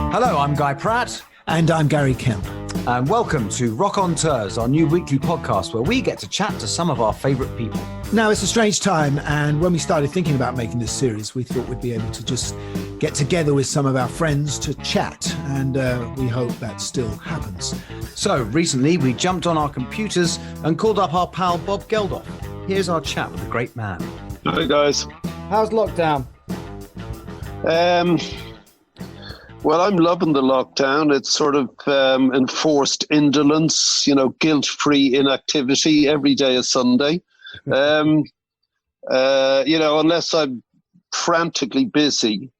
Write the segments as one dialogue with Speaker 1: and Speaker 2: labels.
Speaker 1: Hello, I'm Guy Pratt.
Speaker 2: And I'm Gary Kemp.
Speaker 1: And welcome to Rockonteurs, our new weekly podcast where we get to chat to some of our favourite people.
Speaker 2: Now, it's a strange time, and when we started thinking about making this series, we thought we'd be able to just get together with some of our friends to chat, and we hope that still happens.
Speaker 1: So, recently we jumped on our computers and called up our pal Bob Geldof. Here's our chat with the great man.
Speaker 3: Hi, guys.
Speaker 1: How's lockdown?
Speaker 3: Well, I'm loving the lockdown. It's sort of enforced indolence, guilt-free inactivity. Every day is Sunday. Unless I'm frantically busy,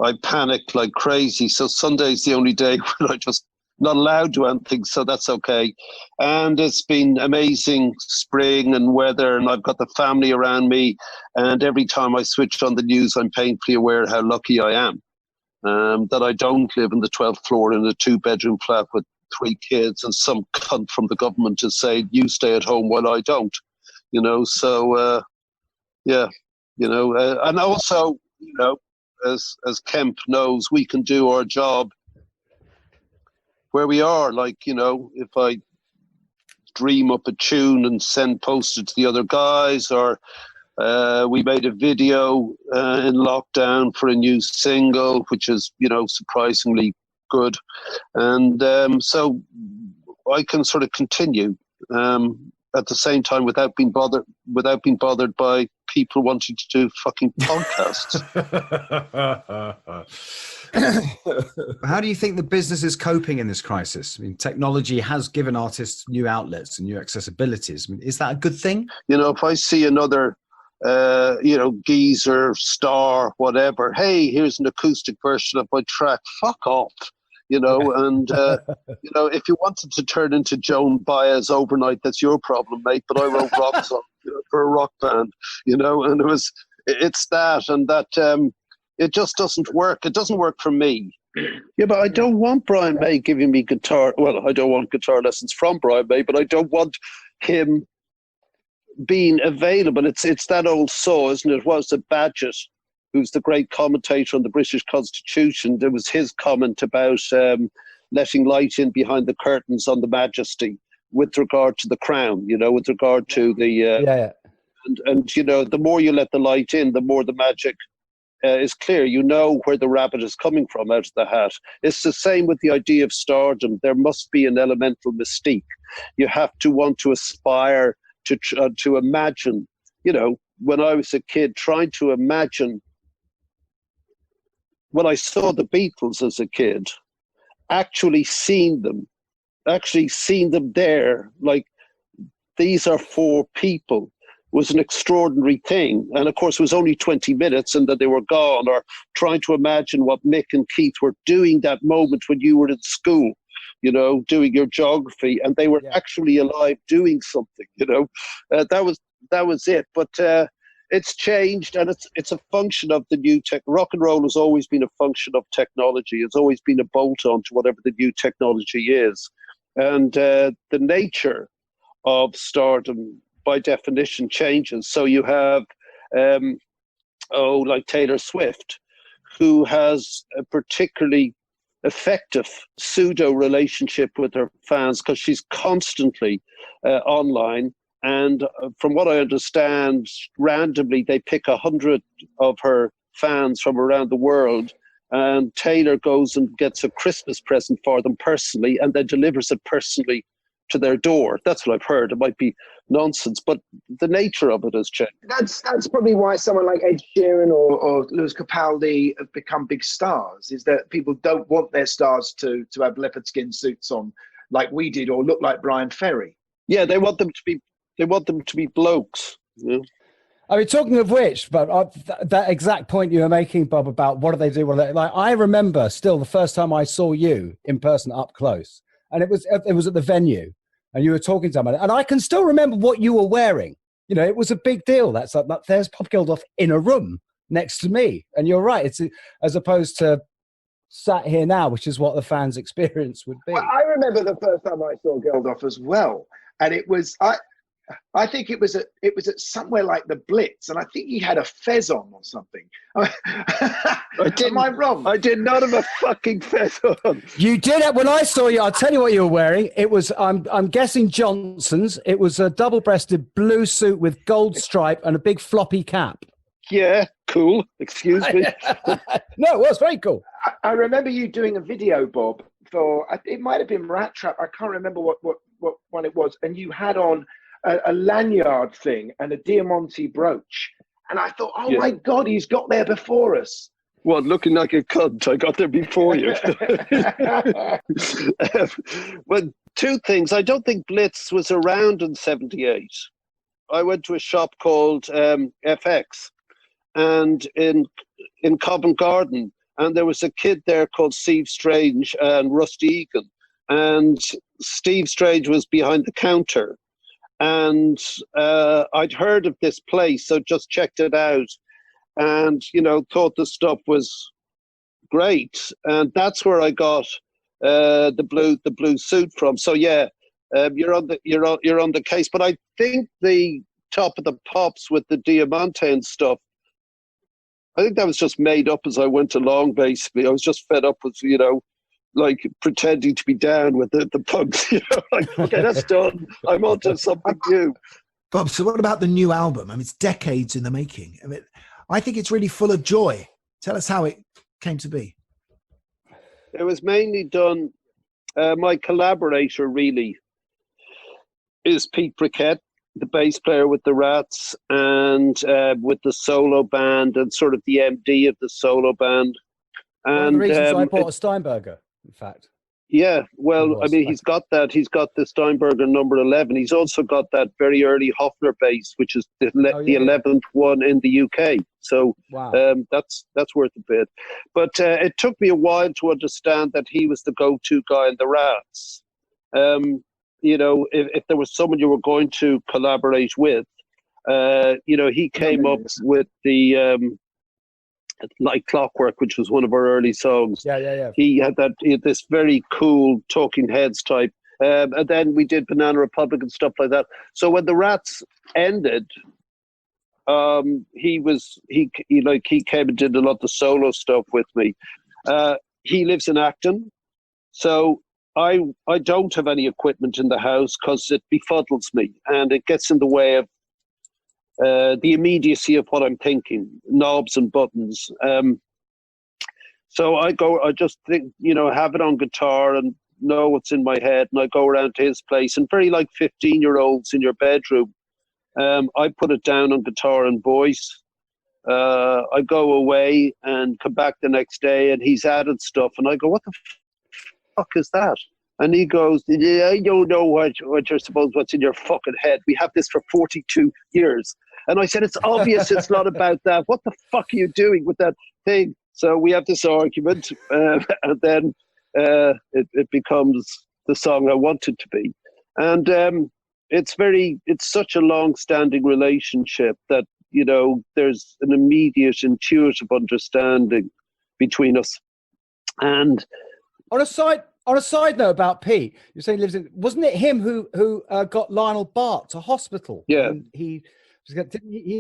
Speaker 3: I panic like crazy. So Sunday's the only day when I just not allowed to do anything, so that's okay. And it's been amazing spring and weather, and I've got the family around me. And every time I switch on the news, I'm painfully aware how lucky I am. That I don't live in the 12th floor in a 2-bedroom flat with 3 kids and some cunt from the government to say, you stay at home while I don't, and also, as Kemp knows, we can do our job where we are. Like, if I dream up a tune and post it to the other guys, or we made a video in lockdown for a new single, which is, surprisingly good. And so I can sort of continue at the same time without being bothered by people wanting to do fucking podcasts.
Speaker 1: How do you think the business is coping in this crisis? I mean, technology has given artists new outlets and new accessibilities. I mean, is that a good thing?
Speaker 3: If I see another geezer, star, whatever, hey, here's an acoustic version of my track, fuck off, and, if you wanted to turn into Joan Baez overnight, that's your problem, mate, but I wrote rock songs for a rock band, and it's that, and that, it just doesn't work. It doesn't work for me. Yeah, but I don't want Brian May giving me guitar. Well, I don't want guitar lessons from Brian May, but I don't want him being available. It's that old saw, isn't it? It was the Badgett, who's the great commentator on the British Constitution. There was his comment about letting light in behind the curtains on the Majesty with regard to the crown, with regard to the and the more you let the light in, the more the magic is clear. You know where the rabbit is coming from out of the hat. It's the same with the idea of stardom. There must be an elemental mystique. You have to want to aspire to imagine, when I was a kid, trying to imagine when I saw the Beatles as a kid, actually seeing them there, like, these are 4 people, was an extraordinary thing. And of course, it was only 20 minutes and then they were gone. Or trying to imagine what Mick and Keith were doing that moment when you were in school, doing your geography, and they were actually alive doing something, that was it. But it's changed, and it's a function of the new tech. Rock and roll has always been a function of technology. It's always been a bolt-on to whatever the new technology is. And the nature of stardom, by definition, changes. So you have, like Taylor Swift, who has a particularly effective pseudo relationship with her fans because she's constantly online, and from what I understand, randomly they pick 100 of her fans from around the world, and Taylor goes and gets a Christmas present for them personally and then delivers it personally to their door. That's what I've heard. It might be nonsense, but the nature of it has changed.
Speaker 4: That's probably why someone like Ed Sheeran or Lewis Capaldi have become big stars, is that people don't want their stars to have leopard skin suits on like we did, or look like Brian Ferry.
Speaker 3: Yeah, they want them to be blokes. Yeah.
Speaker 5: I mean, talking of which, but that exact point you were making, Bob, about what do they do? Like, I remember still the first time I saw you in person up close, and it was at the venue, and you were talking to someone, and I can still remember what you were wearing. It was a big deal. That's like, there's Bob Geldof in a room next to me, and you're right. It's as opposed to sat here now, which is what the fans' experience would be.
Speaker 4: Well, I remember the first time I saw Geldof as well, and it was I think it was at somewhere like the Blitz, and I think he had a fez on or something. Am I wrong?
Speaker 3: I did not have a fucking fez on.
Speaker 5: You did it when I saw you. I'll tell you what you were wearing. It was, I'm guessing Johnson's. It was a double-breasted blue suit with gold stripe and a big floppy cap.
Speaker 3: Yeah, cool. Excuse me.
Speaker 5: No, it was very cool.
Speaker 4: I remember you doing a video, Bob, for, it might have been Rat Trap. I can't remember what one it was. And you had on a lanyard thing and a Diamante brooch. And I thought, oh my God, he's got there before us.
Speaker 3: What, looking like a cunt? I got there before you. Well, two things. I don't think Blitz was around in 78. I went to a shop called FX and in Covent Garden, and there was a kid there called Steve Strange and Rusty Egan. And Steve Strange was behind the counter. And I'd heard of this place, so just checked it out and, you know, thought the stuff was great. And that's where I got the blue suit from. So, yeah, you're on the case. But I think the Top of the Pops with the Diamante and stuff, I think that was just made up as I went along, basically. I was just fed up with, you know, like pretending to be down with the punks. You know, like, okay, that's done. I'm on to something new.
Speaker 2: Bob, so what about the new album? I mean, it's decades in the making. I mean, I think it's really full of joy. Tell us how it came to be.
Speaker 3: It was mainly done, my collaborator really is Pete Briquette, the bass player with the Rats, and with the solo band and sort of the MD of the solo band. And
Speaker 5: one of the reasons I bought a Steinberger, in fact.
Speaker 3: Yeah, well, I mean, he's got the Steinberger number 11. He's also got that very early Hofner bass, which is the 11th one in the UK. So
Speaker 5: wow.
Speaker 3: That's worth a bit. But it took me a while to understand that he was the go-to guy in the Rats. You know, if there was someone you were going to collaborate with, you know, he came up with the Like Clockwork, which was one of our early songs.
Speaker 5: Yeah.
Speaker 3: He had this very cool Talking Heads type, and then we did Banana Republic and stuff like that. So when the Rats ended, he came and did a lot of solo stuff with me. He lives in Acton, so I don't have any equipment in the house because it befuddles me and it gets in the way of the immediacy of what I'm thinking, knobs and buttons. So I just think, you know, have it on guitar and know what's in my head, and I go around to his place, and very like 15-year-olds in your bedroom, I put it down on guitar and voice. I go away and come back the next day, and he's added stuff, and I go, what the fuck is that? And he goes, yeah, I don't know what's in your fucking head. We have this for 42 years. And I said, it's obvious it's not about that. What the fuck are you doing with that thing? So we have this argument, and then it becomes the song I want it to be. And it's such a long-standing relationship that, you know, there's an immediate intuitive understanding between us. And
Speaker 5: on a side note about Pete, you're saying he lives in, wasn't it him who got Lionel Bart to hospital?
Speaker 3: Yeah.
Speaker 5: And he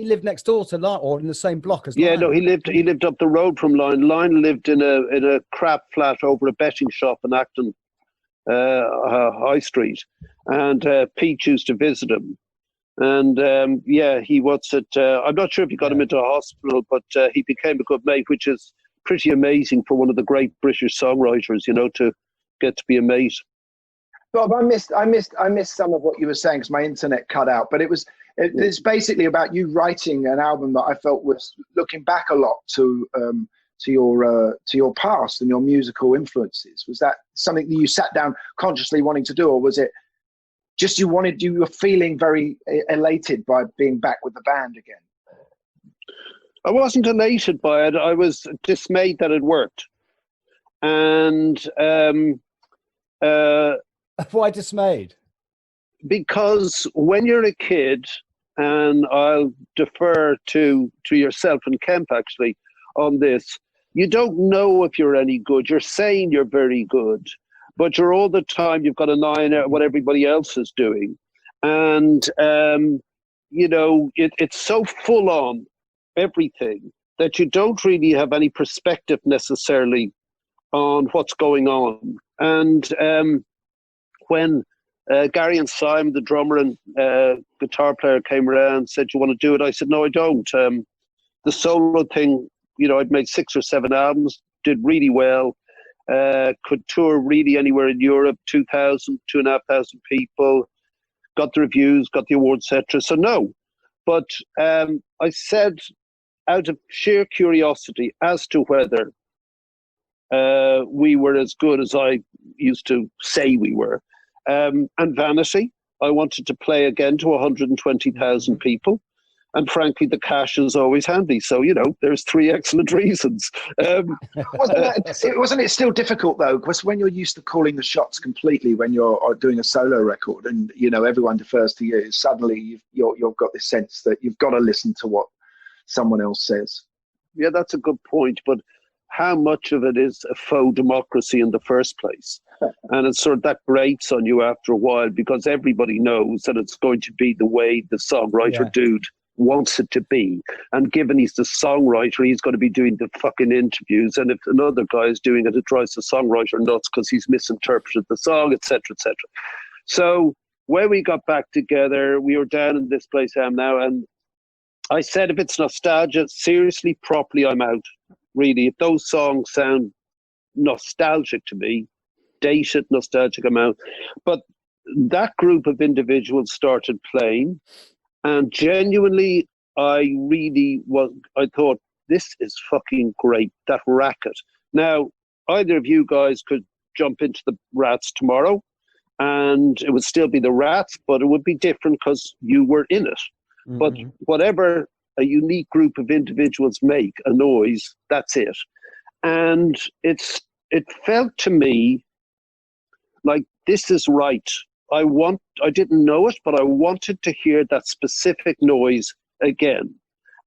Speaker 5: lived next door to Lionel, or in the same block as
Speaker 3: Lionel.
Speaker 5: Lionel.
Speaker 3: No, he lived up the road from Lionel. Lionel lived in a crap flat over a betting shop in Acton High Street, and Pete used to visit him. And he was at. I'm not sure if he got him into a hospital, but he became a good mate, which is pretty amazing for one of the great British songwriters, you know, to get to be a mate.
Speaker 4: Bob, I missed some of what you were saying because my internet cut out. But it's basically about you writing an album that I felt was looking back a lot to your past and your musical influences. Was that something that you sat down consciously wanting to do, or was it just you were feeling very elated by being back with the band again?
Speaker 3: I wasn't elated by it. I was dismayed that it worked. And
Speaker 5: why dismayed?
Speaker 3: Because when you're a kid, and I'll defer to yourself and Kemp actually on this, you don't know if you're any good. You're saying you're very good, but you're all the time, you've got an eye on what everybody else is doing. And, it's so full on everything that you don't really have any perspective necessarily on what's going on. And when Gary and Simon, the drummer and guitar player, came around and said, "You want to do it?" I said, "No, I don't." The solo thing, I'd made 6 or 7 albums, did really well, could tour really anywhere in Europe, 2,000, 2,500 people, got the reviews, got the awards, etc. So no, but I said, out of sheer curiosity as to whether we were as good as I used to say we were, and vanity, I wanted to play again to 120,000 people. And frankly, the cash is always handy. So, there's 3 excellent reasons.
Speaker 4: Wasn't it still difficult, though? Because when you're used to calling the shots completely when you're doing a solo record and, everyone defers to you, suddenly you've got this sense that you've got to listen to what someone else says.
Speaker 3: Yeah, that's a good point. But how much of it is a faux democracy in the first place? And it's sort of that grates on you after a while because everybody knows that it's going to be the way the songwriter dude wants it to be. And given he's the songwriter, he's going to be doing the fucking interviews. And if another guy is doing it, it drives the songwriter nuts because he's misinterpreted the song, etc., etc. So when we got back together, we were down in this place I am now, and I said, if it's nostalgia, seriously, properly, I'm out. Really, if those songs sound nostalgic to me, dated, nostalgic, I'm out. But that group of individuals started playing, and genuinely, I thought, this is fucking great, that racket. Now, either of you guys could jump into the Rats tomorrow, and it would still be the Rats, but it would be different because you were in it. Mm-hmm. But whatever a unique group of individuals make a noise, that's it. And it felt to me like, this is right. I didn't know it, but I wanted to hear that specific noise again.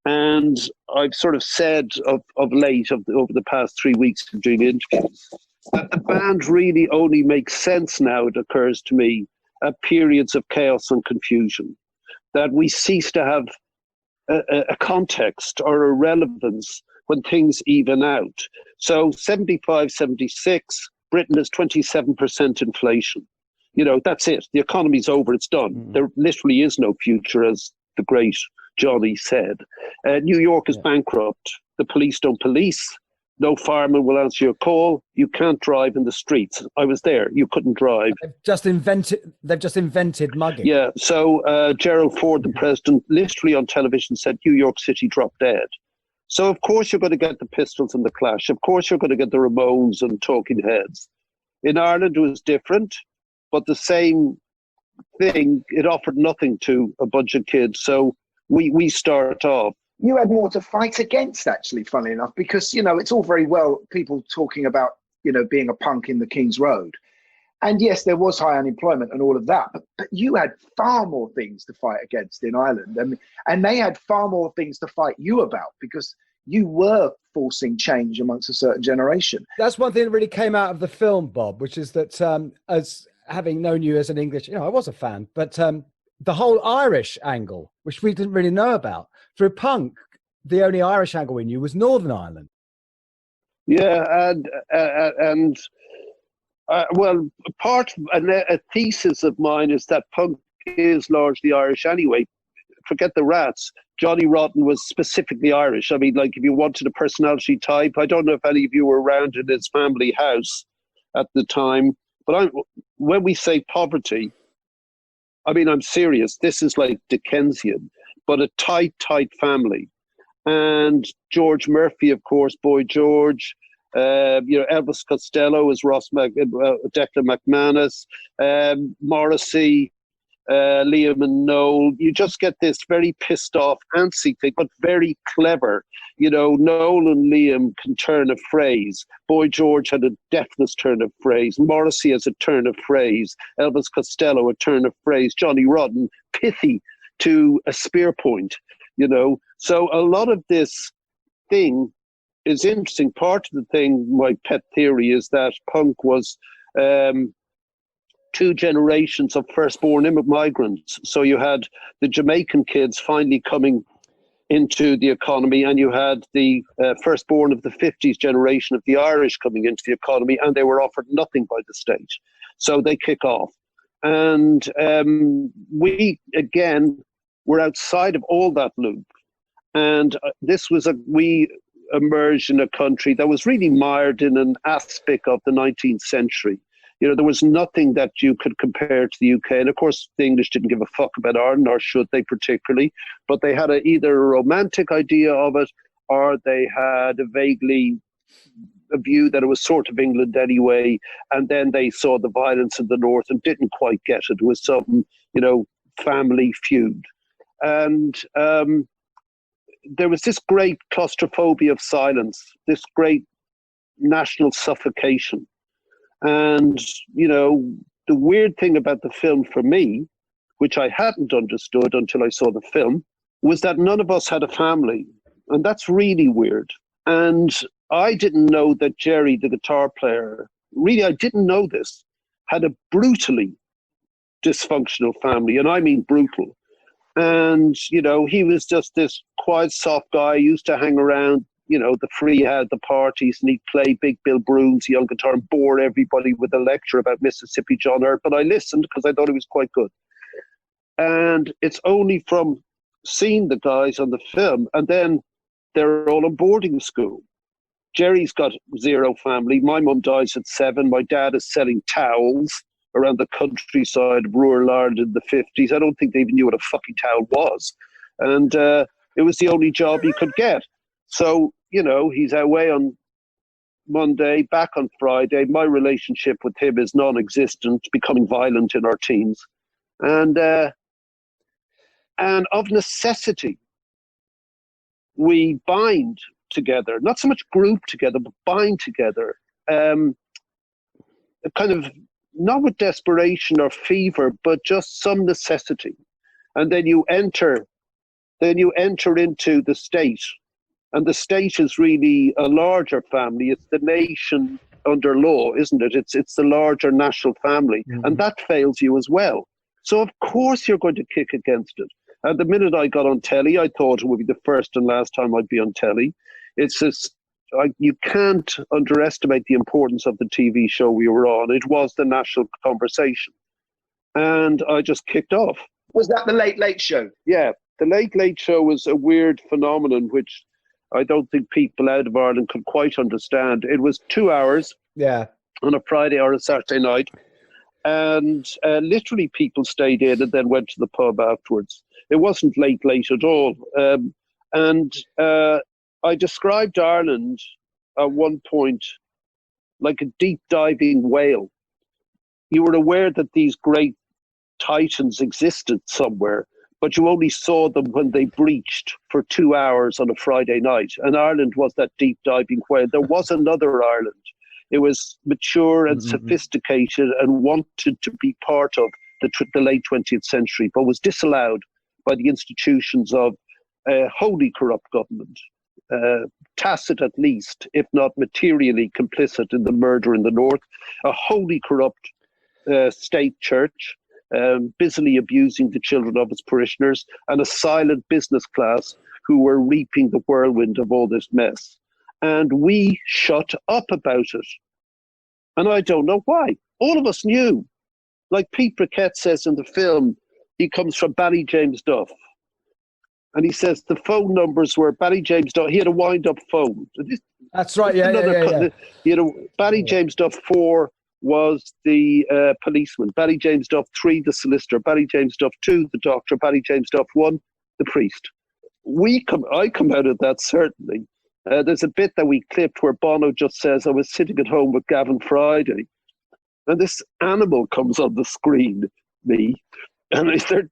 Speaker 3: And I've sort of said of late, over the past 3 weeks of doing interviews, that the band really only makes sense now, it occurs to me, at periods of chaos and confusion. That we cease to have a context or a relevance when things even out. So 75, 76, Britain has 27% inflation. That's it. The economy's over. It's done. Mm-hmm. There literally is no future, as the great Johnny said. New York is bankrupt. The police don't police. No fireman will answer your call. You can't drive in the streets. I was there. You couldn't drive. They've just
Speaker 5: invented mugging.
Speaker 3: Yeah. So Gerald Ford, the president, literally on television said New York City dropped dead. So of course you're going to get the Pistols and the Clash. Of course you're going to get the Ramones and Talking Heads. In Ireland it was different, but the same thing. It offered nothing to a bunch of kids. So we start off.
Speaker 4: You had more to fight against, actually, funnily enough, because, it's all very well people talking about, being a punk in the King's Road. And yes, there was high unemployment and all of that, but you had far more things to fight against in Ireland. And they had far more things to fight you about because you were forcing change amongst a certain generation.
Speaker 5: That's one thing that really came out of the film, Bob, which is that as having known you as an English, I was a fan, but the whole Irish angle, which we didn't really know about. Through punk, the only Irish angle we knew was Northern Ireland.
Speaker 3: Yeah, and a thesis of mine is that punk is largely Irish anyway. Forget the Rats. Johnny Rotten was specifically Irish. I mean, like, if you wanted a personality type, I don't know if any of you were around in his family house at the time, but when we say poverty, I mean, I'm serious. This is like Dickensian, but a tight family. And George Murphy, of course, Boy George, Elvis Costello is Declan McManus, Morrissey, Liam and Noel. You just get this very pissed off, antsy thing, but very clever. Noel and Liam can turn a phrase. Boy George had a deafness turn of phrase. Morrissey has a turn of phrase. Elvis Costello, a turn of phrase. Johnny Rotten, pithy to a spear point, So a lot of this thing is interesting. Part of the thing, my pet theory, is that punk was two generations of firstborn migrants. So you had the Jamaican kids finally coming into the economy, and you had the firstborn of the 50s generation of the Irish coming into the economy, and they were offered nothing by the state. So they kick off. And we, again, were outside of all that loop. And we emerged in a country that was really mired in an aspect of the 19th century. You know, there was nothing that you could compare to the UK. And of course, the English didn't give a fuck about Ireland, or should they particularly, but they had either a romantic idea of it, or they had a view that it was sort of England anyway. And then they saw the violence in the north and didn't quite get it. It was some, you know, family feud. And there was this great claustrophobia of silence, this great national suffocation. And, you know, the weird thing about the film for me, which I hadn't understood until I saw the film, was that none of us had a family. And that's really weird. And I didn't know that Jerry, the guitar player, really, I didn't know this, had a brutally dysfunctional family. And I mean brutal. And, you know, he was just this quiet, soft guy, used to hang around, you know, the the parties, and he'd play Big Bill Broonzy on guitar and bore everybody with a lecture about Mississippi John Hurt. But I listened because I thought he was quite good. And it's only from seeing the guys on the film, and then they're all in boarding school. Jerry's got zero family. My mum dies at 7. My dad is selling towels around the countryside of rural Ireland in the 50s. I don't think they even knew what a fucking towel was. And it was the only job he could get. So, you know, he's away on Monday, back on Friday. My relationship with him is non-existent, becoming violent in our teens. And of necessity, we bind together, not so much group together, but bind together, kind of not with desperation or fever, but just some necessity. And then you enter into the state. And the state is really a larger family. It's the nation under law, isn't it? It's the larger national family. Mm-hmm. And that fails you as well. So of course you're going to kick against it. And the minute I got on telly, I thought it would be the first and last time I'd be on telly. It's just, you can't underestimate the importance of the TV show we were on. It was the national conversation. And I just kicked off.
Speaker 4: Was that the Late Late Show?
Speaker 3: Yeah. The Late Late Show was a weird phenomenon, which I don't think people out of Ireland could quite understand. It was 2 hours on a Friday or a Saturday night. And literally people stayed in and then went to the pub afterwards. It wasn't late at all. I described Ireland at one point like a deep diving whale. You were aware that these great titans existed somewhere, but you only saw them when they breached for 2 hours on a Friday night. And Ireland was that deep diving whale. There was another Ireland. It was mature and sophisticated and wanted to be part of the late 20th century, but was disallowed by the institutions of a wholly corrupt government, tacit at least, if not materially complicit in the murder in the north, a wholly corrupt state church, busily abusing the children of its parishioners, and a silent business class who were reaping the whirlwind of all this mess. And we shut up about it. And I don't know why. All of us knew. Like Pete Briquette says in the film, he comes from Ballyjamesduff. And he says the phone numbers were Ballyjamesduff. He had a wind-up phone.
Speaker 5: That's right, yeah.
Speaker 3: You know, Ballyjamesduff 4 was the policeman. Ballyjamesduff 3, the solicitor. Ballyjamesduff 2, the doctor. Ballyjamesduff 1, the priest. I come out of that, certainly. There's a bit that we clipped where Bono just says, I was sitting at home with Gavin Friday. And this animal comes on the screen, me. And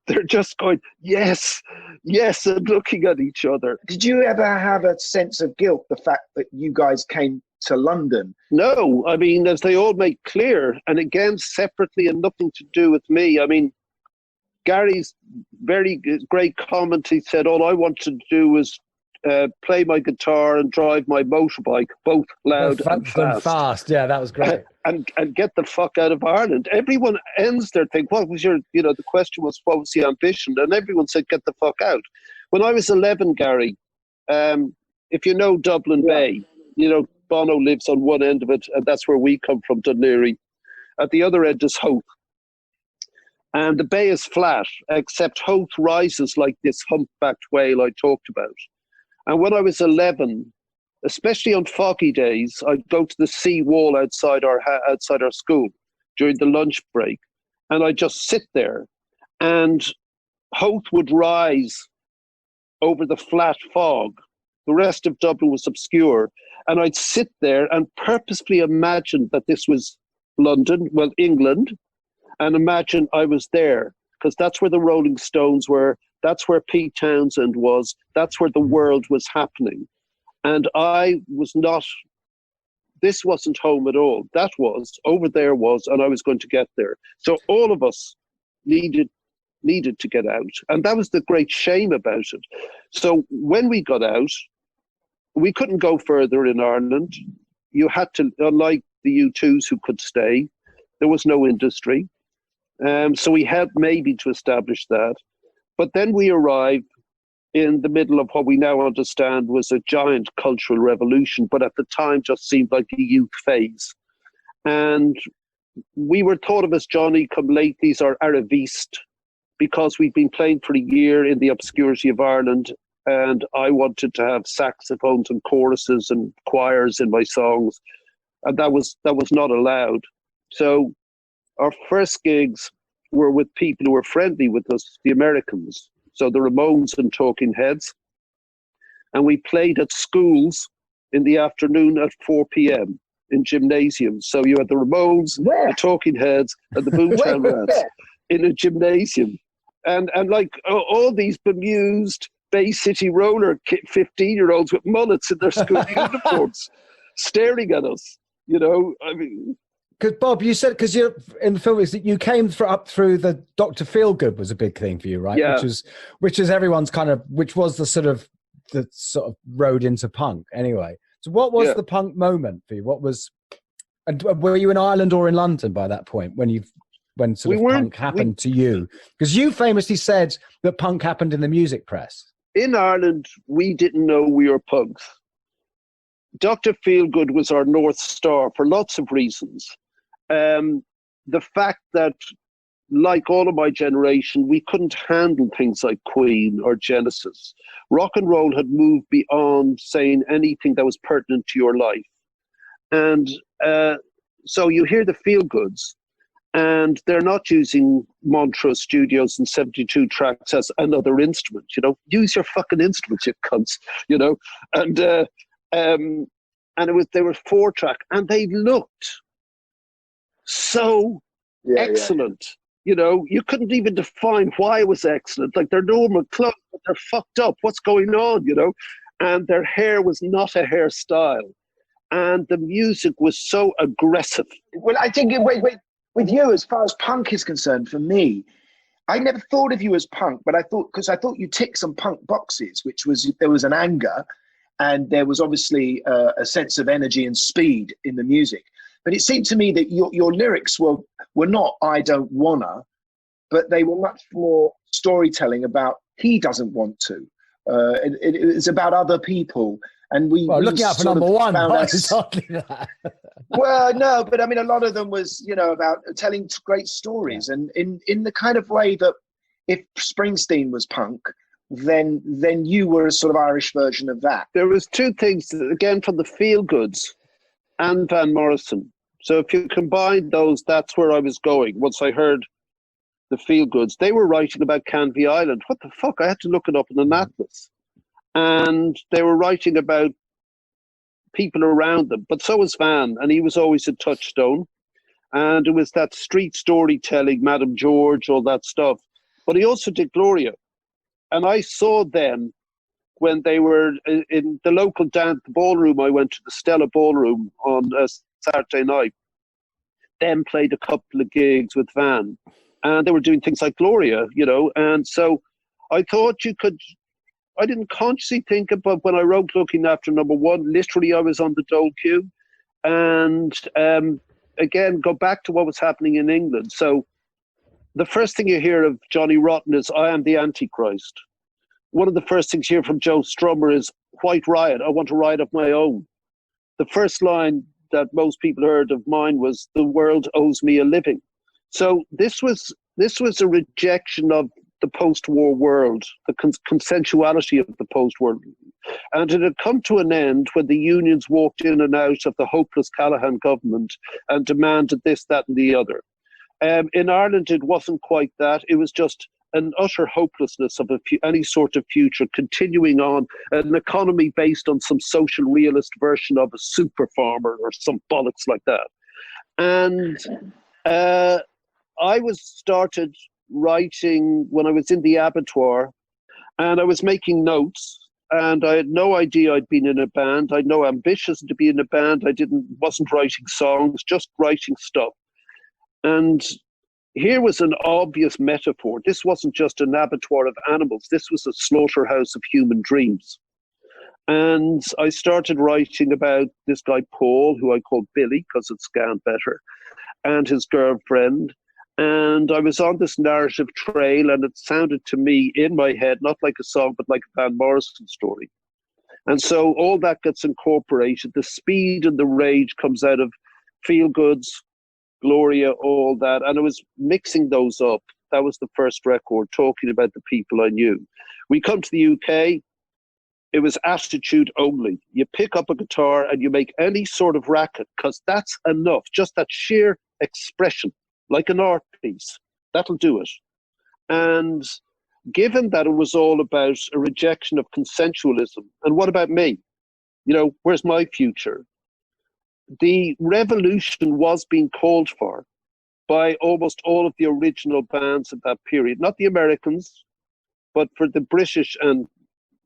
Speaker 3: they're just going, yes, and looking at each other.
Speaker 4: Did you ever have a sense of guilt, the fact that you guys came to London?
Speaker 3: No, I mean, as they all make clear, and again, separately and nothing to do with me. I mean, Gary's very great comment, he said, all I wanted to do was play my guitar and drive my motorbike, both loud and fast.
Speaker 5: Yeah, that was great.
Speaker 3: And get the fuck out of Ireland. Everyone ends their thing. What was your, the question was, what was the ambition? And everyone said, get the fuck out. When I was 11, Gary, if you know Dublin Bay, Bono lives on one end of it, and that's where we come from, Dún Laoghaire. At the other end is Howth. And the bay is flat, except Howth rises like this humpbacked whale I talked about. And when I was 11, especially on foggy days, I'd go to the sea wall outside our school during the lunch break, and I'd just sit there, and Howth would rise over the flat fog. The rest of Dublin was obscure, and I'd sit there and purposefully imagine that this was London, well, England, and imagine I was there, because that's where the Rolling Stones were, that's where Pete Townsend was, that's where the world was happening. And I was not, this wasn't home at all. That was, over there was, and I was going to get there. So all of us needed to get out. And that was the great shame about it. So when we got out, we couldn't go further in Ireland. You had to, unlike the U2s who could stay, there was no industry. So we helped maybe to establish that. But then we arrived in the middle of what we now understand was a giant cultural revolution, but at the time just seemed like a youth phase. And we were thought of as Johnny-come-latelys or Aravistes, because we'd been playing for a year in the obscurity of Ireland, and I wanted to have saxophones and choruses and choirs in my songs, and that was not allowed. So our first gigs were with people who were friendly with us, the Americans. So the Ramones and Talking Heads. And we played at schools in the afternoon at 4 p.m. in gymnasiums. So you had the Ramones, the Talking Heads, and the Boomtown Rats in a gymnasium. And like all these bemused Bay City roller 15-year-olds with mullets in their school uniforms staring at us, I mean...
Speaker 5: Because Bob, you said, because you're in the film, is that you came up through the Dr. Feelgood was a big thing for you, right?
Speaker 3: Yeah.
Speaker 5: Which is everyone's which was the sort of road into punk anyway. So what was the punk moment for you? And were you in Ireland or in London by that point when punk happened to you? Because you famously said that punk happened in the music press.
Speaker 3: In Ireland, we didn't know we were punks. Dr. Feelgood was our North Star for lots of reasons. The fact that, like all of my generation, we couldn't handle things like Queen or Genesis. Rock and roll had moved beyond saying anything that was pertinent to your life. And so you hear the Feelgoods, and they're not using Montrose Studios and 72 tracks as another instrument, Use your fucking instruments, you cunts, And they were 4-track, and they looked so excellent. You couldn't even define why it was excellent. Like, they're normal clothes, but they're fucked up. What's going on, And their hair was not a hairstyle. And the music was so aggressive.
Speaker 4: Well, I think, with you, as far as punk is concerned, for me, I never thought of you as punk, but I thought you ticked some punk boxes, which was, there was an anger, and there was obviously a sense of energy and speed in the music. But it seemed to me that your lyrics were not "I don't wanna," but they were much more storytelling about he doesn't want to. It was about other people. And
Speaker 5: looking out for number one, exactly that.
Speaker 4: Well, no, but I mean, a lot of them was, about telling great stories, and in the kind of way that if Springsteen was punk, then you were a sort of Irish version of that.
Speaker 3: There was two things, again, from the Feelgoods and Van Morrison. So if you combine those, that's where I was going. Once I heard the Feelgoods, they were writing about Canvey Island. What the fuck? I had to look it up in an atlas. And they were writing about people around them. But so was Van, and he was always a touchstone. And it was that street storytelling, Madame George, all that stuff. But he also did Gloria. And I saw them when they were in the local dance ballroom. I went to the Stella Ballroom on a Saturday night. Them played a couple of gigs with Van. And they were doing things like Gloria, And so I thought I didn't consciously think about when I wrote Looking After Number One. Literally, I was on the dole queue. And again, go back to what was happening in England. So the first thing you hear of Johnny Rotten is, I am the Antichrist. One of the first things you hear from Joe Strummer is, White Riot, I want a riot of my own. The first line that most people heard of mine was, the world owes me a living. So this was a rejection of the post-war world, the consensuality of the post-war. And it had come to an end when the unions walked in and out of the hopeless Callaghan government and demanded this, that and the other. In Ireland, it wasn't quite that. It was just an utter hopelessness of any sort of future, continuing on an economy based on some social realist version of a super farmer or some bollocks like that. And I started writing when I was in the abattoir, and I was making notes, and I had no idea I'd been in a band. I had no ambitions to be in a band. Wasn't writing songs, just writing stuff. And here was an obvious metaphor. This wasn't just an abattoir of animals. This was a slaughterhouse of human dreams. And I started writing about this guy, Paul, who I called Billy because it scanned better, and his girlfriend. And I was on this narrative trail, and it sounded to me in my head, not like a song, but like a Van Morrison story. And so all that gets incorporated. The speed and the rage comes out of Feel Goods, Gloria, all that. And I was mixing those up. That was the first record, talking about the people I knew. We come to the UK, it was attitude only. You pick up a guitar and you make any sort of racket, because that's enough. Just that sheer expression, like an art piece, that'll do it. And given that it was all about a rejection of consensualism, and what about me? You know, where's my future? The revolution was being called for by almost all of the original bands of that period. Not the Americans, but for the British and,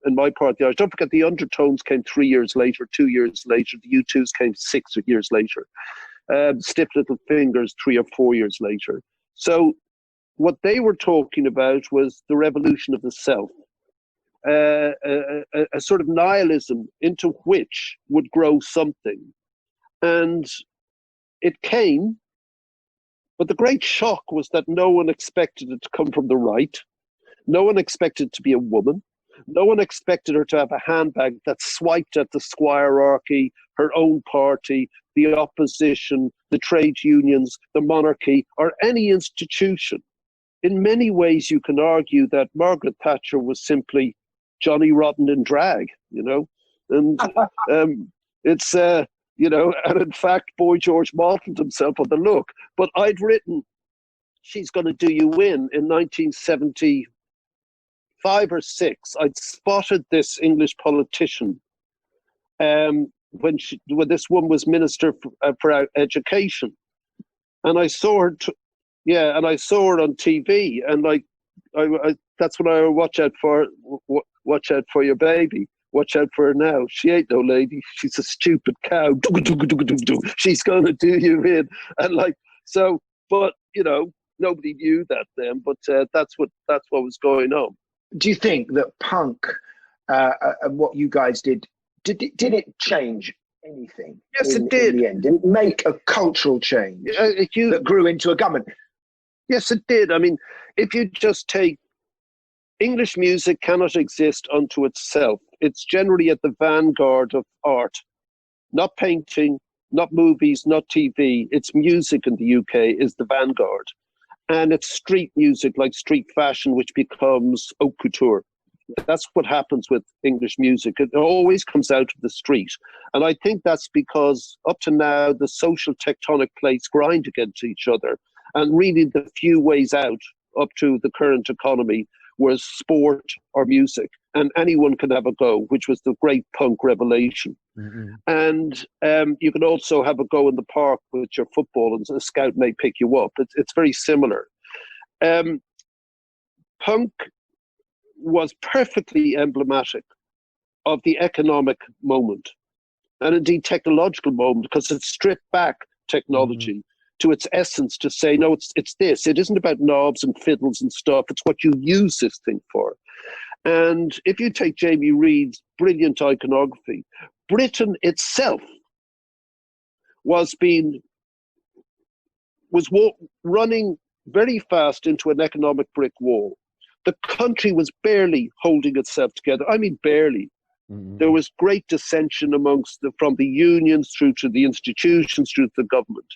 Speaker 3: in my part, the Irish. Don't forget, the Undertones came 3 years later, 2 years later. The U2s came 6 years later. Stiff Little Fingers 3 or 4 years later. So what they were talking about was the revolution of the self, a sort of nihilism into which would grow something. And it came, but the great shock was that no one expected it to come from the right. No one expected it to be a woman. No one expected her to have a handbag that swiped at the squirearchy, her own party, the opposition, the trade unions, the monarchy, or any institution. In many ways, you can argue that Margaret Thatcher was simply Johnny Rotten in drag, you know? And it's, you know, and in fact, Boy George modeled himself on the look. But I'd written, She's Gonna Do You In 1975 or 6. I'd spotted this English politician when this woman was Minister for Education, and I saw her. And I saw her on TV, and like, I that's when I watch out for your baby. Watch out for her now. She ain't no lady. She's a stupid cow. She's gonna do you in, and like so. But you know, nobody knew that then. But that's what was going on.
Speaker 4: Do you think that punk and what you guys did it change anything?
Speaker 3: Yes, it did.
Speaker 4: In the end, did it make a cultural change that grew into a government?
Speaker 3: Yes, it did. I mean, if you just take English music, cannot exist unto itself. It's generally at the vanguard of art, not painting, not movies, not TV. It's music in the UK is the vanguard. And it's street music, like street fashion, which becomes haute couture. That's what happens with English music. It always comes out of the street. And I think that's because up to now, the social tectonic plates grind against each other. And really the few ways out up to the current economy was sport or music. And anyone can have a go, which was the great punk revelation. Mm-hmm. And you can also have a go in the park with your football, and a scout may pick you up. It's very similar. Punk was perfectly emblematic of the economic moment, and indeed technological moment, because it stripped back technology to its essence to say, no, it's this. It isn't about knobs and fiddles and stuff. It's what you use this thing for. And if you take Jamie Reed's brilliant iconography, Britain itself was running very fast into an economic brick wall. The country was barely holding itself together. I mean, barely. Mm-hmm. There was great dissension from the unions through to the institutions, through to the government.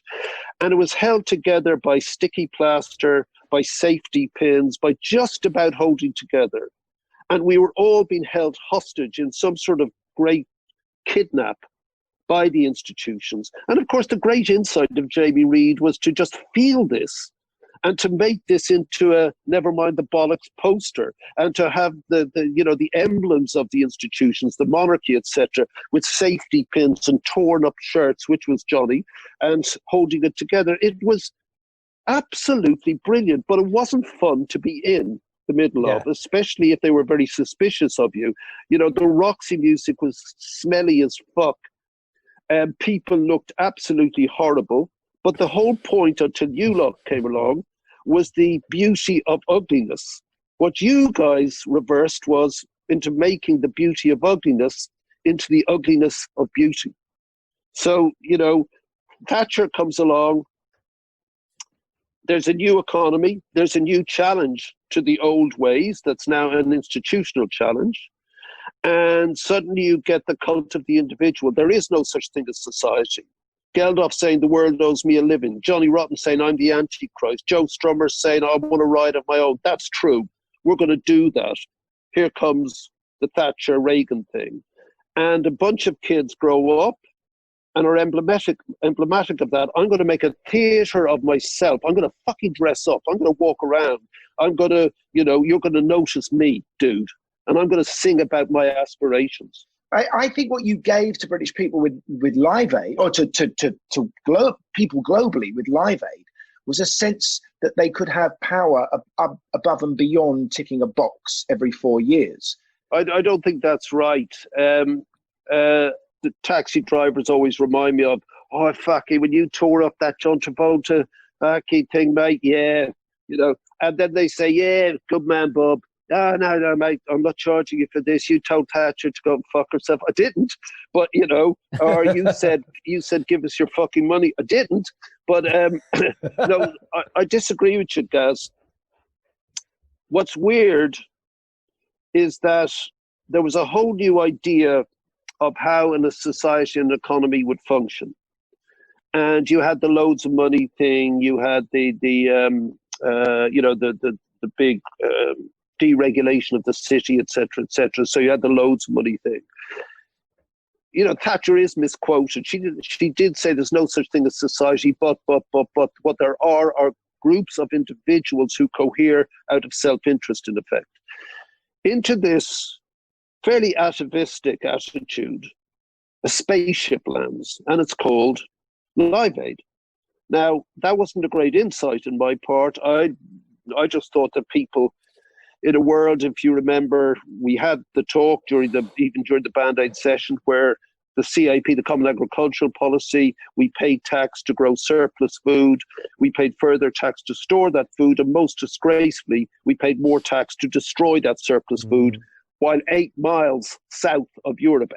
Speaker 3: And it was held together by sticky plaster, by safety pins, by just about holding together. And we were all being held hostage in some sort of great kidnap by the institutions. And of course, the great insight of Jamie Reed was to just feel this and to make this into a never mind the bollocks poster, and to have the emblems of the institutions, the monarchy, etc., with safety pins and torn up shirts, which was Johnny, and holding it together. It was absolutely brilliant, but it wasn't fun to be in the middle of, especially if they were very suspicious of you. You know, the Roxy music was smelly as fuck, and people looked absolutely horrible. But the whole point, until you lot came along, was the beauty of ugliness. What you guys reversed was into making the beauty of ugliness into the ugliness of beauty. So, you know, Thatcher comes along. There's a new economy. There's a new challenge to the old ways. That's now an institutional challenge. And suddenly you get the cult of the individual. There is no such thing as society. Geldof saying the world owes me a living. Johnny Rotten saying I'm the Antichrist. Joe Strummer saying I want to ride of my own. That's true. We're going to do that. Here comes the Thatcher Reagan thing. And a bunch of kids grow up and are emblematic of that. I'm going to make a theatre of myself. I'm going to fucking dress up. I'm going to walk around. I'm going to, you're going to notice me, dude. And I'm going to sing about my aspirations.
Speaker 4: I think what you gave to British people with Live Aid, or to people globally with Live Aid, was a sense that they could have power above and beyond ticking a box every 4 years.
Speaker 3: I don't think that's right. The taxi drivers always remind me of, oh, fucking, when you tore up that John Travolta fucking thing, mate, yeah, and then they say, yeah, good man, Bob. No, mate, I'm not charging you for this. You told Thatcher to go and fuck herself. I didn't, but, or you said, give us your fucking money. I didn't, but no, I disagree with you, Gaz. What's weird is that there was a whole new idea of how in a society and economy would function. And you had the loads of money thing, you had the big deregulation of the city, etc., etc. So you had the loads of money thing. Thatcher is misquoted. She did say there's no such thing as society, but what there are groups of individuals who cohere out of self-interest, in effect. Into this fairly atavistic attitude, a spaceship lands, and it's called Live Aid. Now, that wasn't a great insight on my part. I just thought that people in a world, if you remember, we had the talk during the Band-Aid session where the CAP, the Common Agricultural Policy, we paid tax to grow surplus food, we paid further tax to store that food, and most disgracefully, we paid more tax to destroy that surplus food, while 8 miles south of Europe,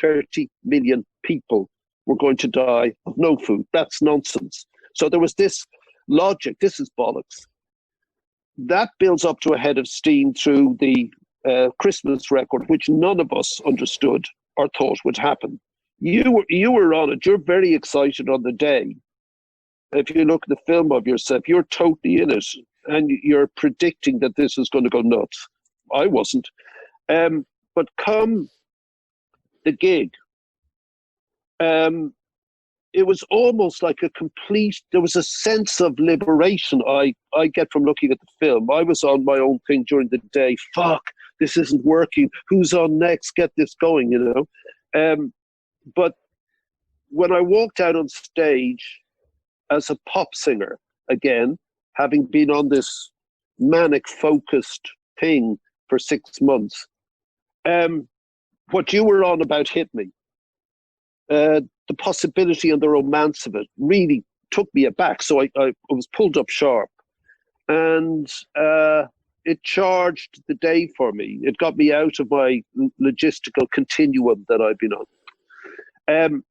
Speaker 3: 30 million people were going to die of no food. That's nonsense. So there was this logic, this is bollocks. That builds up to a head of steam through the Christmas record, which none of us understood or thought would happen. You were on it. You're very excited on the day. If you look at the film of yourself, you're totally in it, and you're predicting that this is going to go nuts. I wasn't. But come the gig, it was almost like there was a sense of liberation I get from looking at the film. I was on my own thing during the day. Fuck, this isn't working. Who's on next? Get this going, But when I walked out on stage as a pop singer, again, having been on this manic focused thing for 6 months, what you were on about hit me. The possibility and the romance of it really took me aback. So I was pulled up sharp. And it charged the day for me. It got me out of my logistical continuum that I've been on.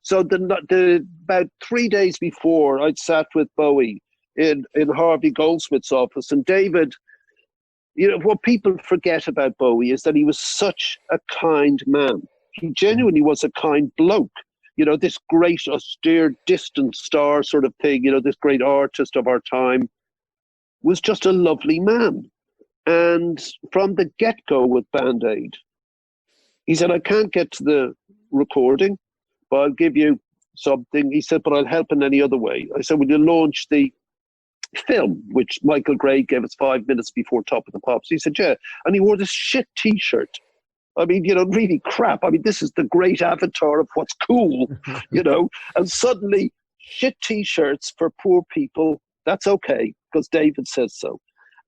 Speaker 3: So about 3 days before, I'd sat with Bowie in Harvey Goldsmith's office, and David, what people forget about Bowie is that he was such a kind man. He genuinely was a kind bloke. This great, austere, distant star sort of thing, this great artist of our time, was just a lovely man. And from the get-go with Band Aid, he said, I can't get to the recording, but I'll give you something. He said, but I'll help in any other way. I said, will you launch the film, which Michael Gray gave us 5 minutes before Top of the Pops? He said, yeah. And he wore this shit T-shirt. I mean, really crap. I mean, this is the great avatar of what's cool, and suddenly shit T-shirts for poor people, that's okay, because David says so.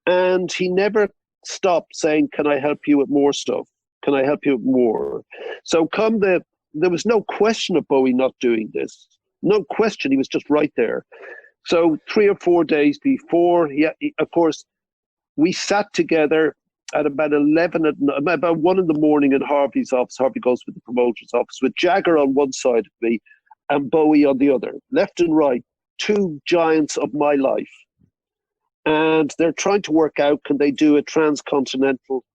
Speaker 3: And he never stopped saying, can I help you with more stuff? Can I help you with more? So there was no question of Bowie not doing this. No question, he was just right there. So 3 or 4 days before, of course, we sat together at about 1 in the morning in Harvey's office. Harvey goes with the promoter's office, with Jagger on one side of me and Bowie on the other, left and right, two giants of my life. And they're trying to work out, can they do a transcontinental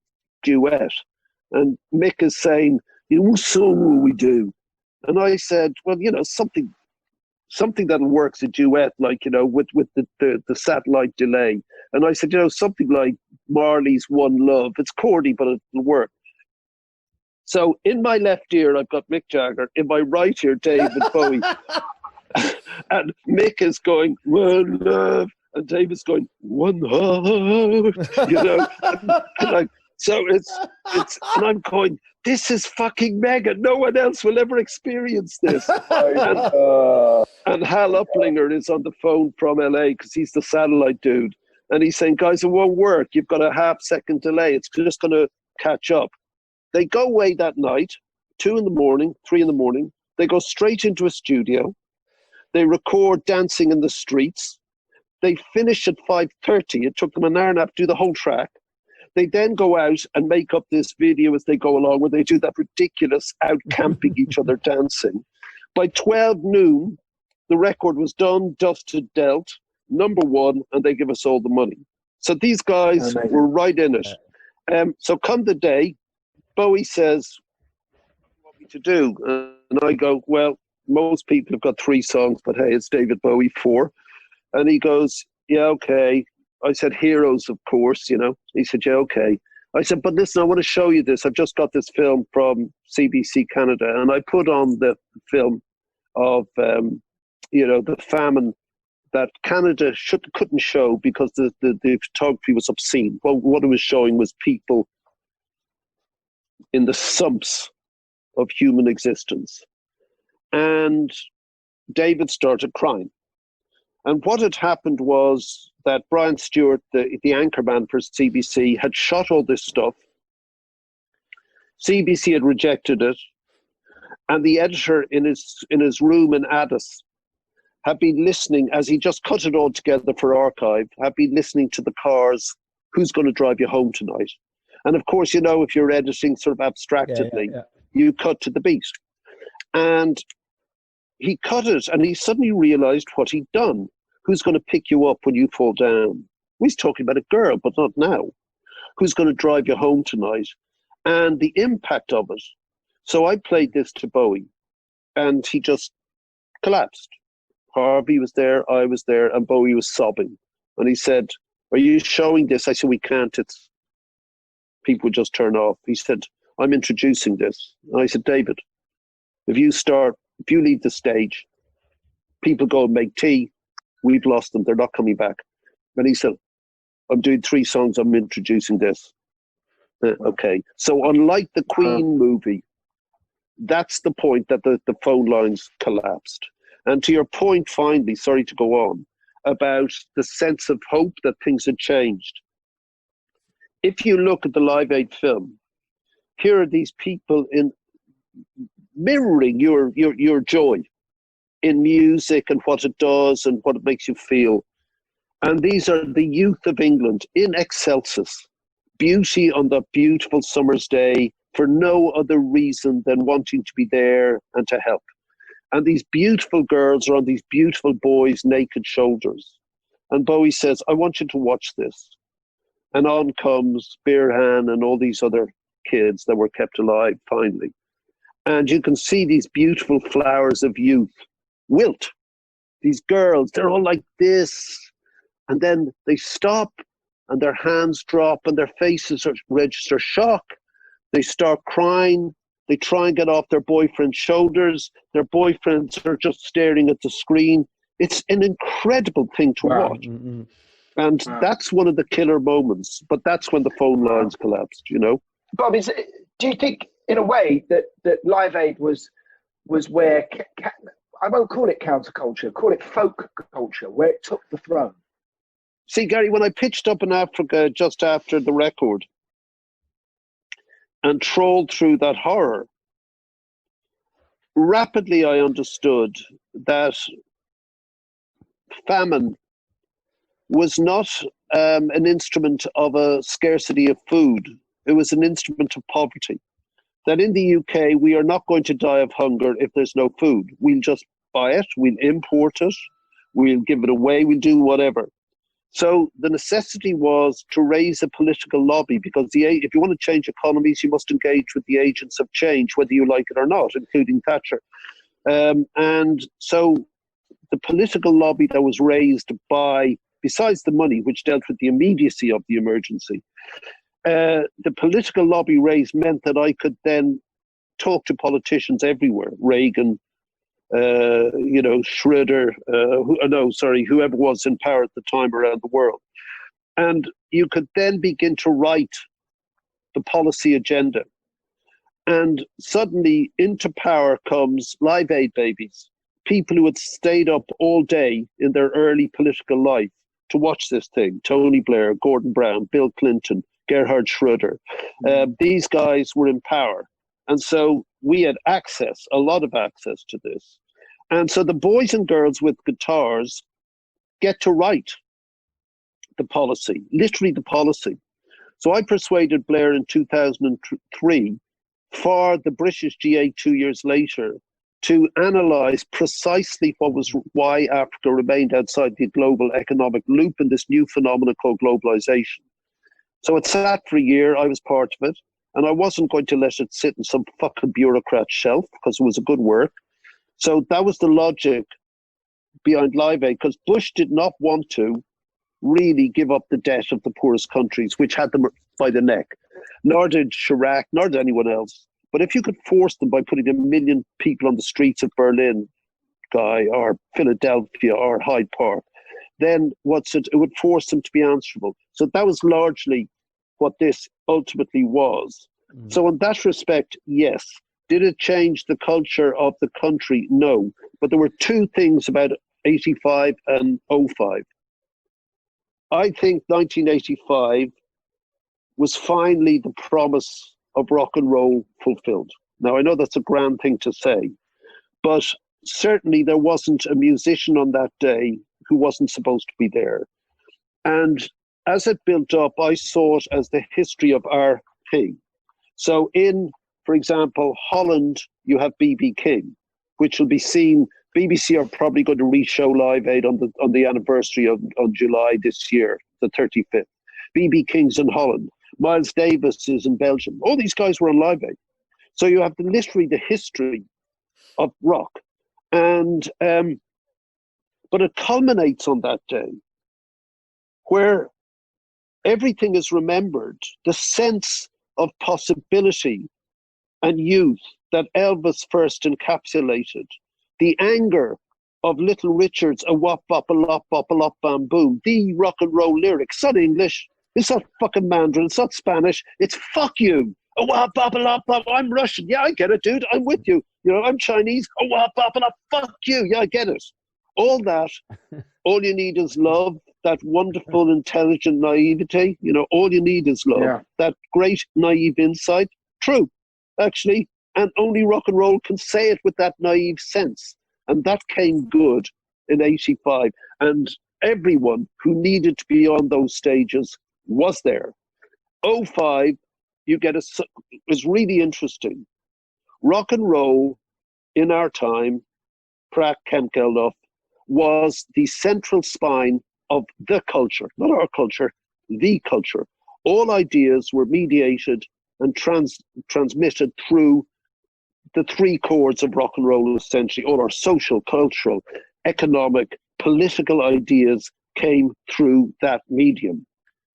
Speaker 3: duet? And Mick is saying, what song will we do? And I said, well, something that works a duet, like, with the satellite delay. And I said, something like Marley's One Love. It's corny, but it'll work. So in my left ear, I've got Mick Jagger. In my right ear, David Bowie. And Mick is going, One Love. And David's going, One Heart. So it's, and I'm going, this is fucking mega. No one else will ever experience this. And Hal Uplinger is on the phone from LA because he's the satellite dude. And he's saying, guys, it won't work. You've got a half-second delay. It's just going to catch up. They go away that night, 2 in the morning, 3 in the morning. They go straight into a studio. They record Dancing in the Streets. They finish at 5:30. It took them an hour and a half to do the whole track. They then go out and make up this video as they go along, where they do that ridiculous out camping each other dancing. By 12 noon, the record was done, dusted, dealt, #1, and they give us all the money. So these guys were right in it. So come the day, Bowie says, what do you want me to do? And I go, well, most people have got 3 songs, but hey, it's David Bowie, 4. And he goes, yeah, okay. I said, Heroes, of course, He said, yeah, okay. I said, but listen, I want to show you this. I've just got this film from CBC Canada, and I put on the film of, the famine that Canada couldn't show because the photography was obscene. Well, what it was showing was people in the sumps of human existence. And David started crying. And what had happened was that Brian Stewart, the anchorman for CBC, had shot all this stuff. CBC had rejected it. And the editor in his room in Addis had been listening, as he just cut it all together for archive, had been listening to the Cars, Who's Going to Drive You Home Tonight? And of course, if you're editing sort of abstractedly, you cut to the beat. And he cut it, and he suddenly realized what he'd done. Who's going to pick you up when you fall down? He's talking about a girl, but not now. Who's going to drive you home tonight? And the impact of it. So I played this to Bowie, and he just collapsed. Harvey was there, I was there, and Bowie was sobbing. And he said, are you showing this? I said, we can't. People would just turn off. He said, I'm introducing this. And I said, David, if you leave the stage, people go and make tea, we've lost them, they're not coming back. And he said, I'm doing 3 songs, I'm introducing this. Okay. So unlike the Queen movie, that's the point that the phone lines collapsed. And to your point, finally, sorry to go on, about the sense of hope that things had changed. If you look at the Live Aid film, here are these people in mirroring your joy in music and what it does and what it makes you feel. And these are the youth of England in excelsis, beauty on that beautiful summer's day for no other reason than wanting to be there and to help. And these beautiful girls are on these beautiful boys' naked shoulders. And Bowie says, I want you to watch this. And on comes Birhan and all these other kids that were kept alive finally. And you can see these beautiful flowers of youth wilt. These girls, they're all like this. And then they stop and their hands drop and their faces register shock. They start crying. They try and get off their boyfriend's shoulders. Their boyfriends are just staring at the screen. It's an incredible thing to watch.
Speaker 5: Mm-hmm.
Speaker 3: And that's one of the killer moments. But that's when the phone lines collapsed, you know?
Speaker 4: Bob, do you think, in a way, that Live Aid was where, I won't call it counterculture, call it folk culture, where it took the throne?
Speaker 3: See, Gary, when I pitched up in Africa just after the record and trawled through that horror, rapidly I understood that famine was not an instrument of a scarcity of food. It was an instrument of poverty. That in the UK, we are not going to die of hunger if there's no food. We'll just buy it, we'll import it, we'll give it away, we'll do whatever. So the necessity was to raise a political lobby, because if you want to change economies, you must engage with the agents of change, whether you like it or not, including Thatcher. And so the political lobby that was raised by, besides the money, which dealt with the immediacy of the emergency, the political lobby raised meant that I could then talk to politicians everywhere, Reagan, Schroeder, whoever was in power at the time around the world. And you could then begin to write the policy agenda. And suddenly into power comes Live Aid babies, people who had stayed up all day in their early political life to watch this thing. Tony Blair, Gordon Brown, Bill Clinton, Gerhard Schroeder. These guys were in power. And so we had access, a lot of access to this. And so the boys and girls with guitars get to write the policy, literally the policy. So I persuaded Blair in 2003 for the British GA 2 years later to analyse precisely why Africa remained outside the global economic loop in this new phenomenon called globalisation. So it sat for a year, I was part of it, and I wasn't going to let it sit in some fucking bureaucrat's shelf because it was a good work. So that was the logic behind Live Aid, because Bush did not want to really give up the debt of the poorest countries, which had them by the neck. Nor did Chirac, nor did anyone else. But if you could force them by putting 1 million people on the streets of Berlin, Guy, or Philadelphia, or Hyde Park, then it would force them to be answerable. So that was largely what this ultimately was. So in that respect, yes. Did it change the culture of the country? No. But there were two things about 85 and 05. I think 1985 was finally the promise of rock and roll fulfilled. Now, I know that's a grand thing to say, but certainly there wasn't a musician on that day who wasn't supposed to be there. And as it built up, I saw it as the history of our thing. So in, for example, Holland, you have B.B. King, which will be seen. BBC are probably going to re-show Live Aid on the anniversary on July this year, the 35th. B.B. King's in Holland. Miles Davis is in Belgium. All these guys were on Live Aid. So you have literally the history of rock. And but it culminates on that day where everything is remembered, the sense of possibility and youth that Elvis first encapsulated, the anger of Little Richard's a wop bop a lop bop a lop bam boom, the rock and roll lyrics. It's not English, it's not fucking Mandarin, it's not Spanish, it's fuck you. A wop bop a lop bop, I'm Russian, yeah I get it dude, I'm with you. You know, I'm Chinese, a wop bop a lop, fuck you, yeah I get it. All that, all you need is love, that wonderful, intelligent naivety, you know, all you need is love, that great naive insight. True, actually, and only rock and roll can say it with that naive sense. And that came good in 85. And everyone who needed to be on those stages was there. '05, you get it was really interesting. Rock and roll in our time, Pratt, Kemp, Geldof, was the central spine of the culture, not our culture, the culture. All ideas were mediated and transmitted through the three chords of rock and roll, essentially. All our social, cultural, economic, political ideas came through that medium.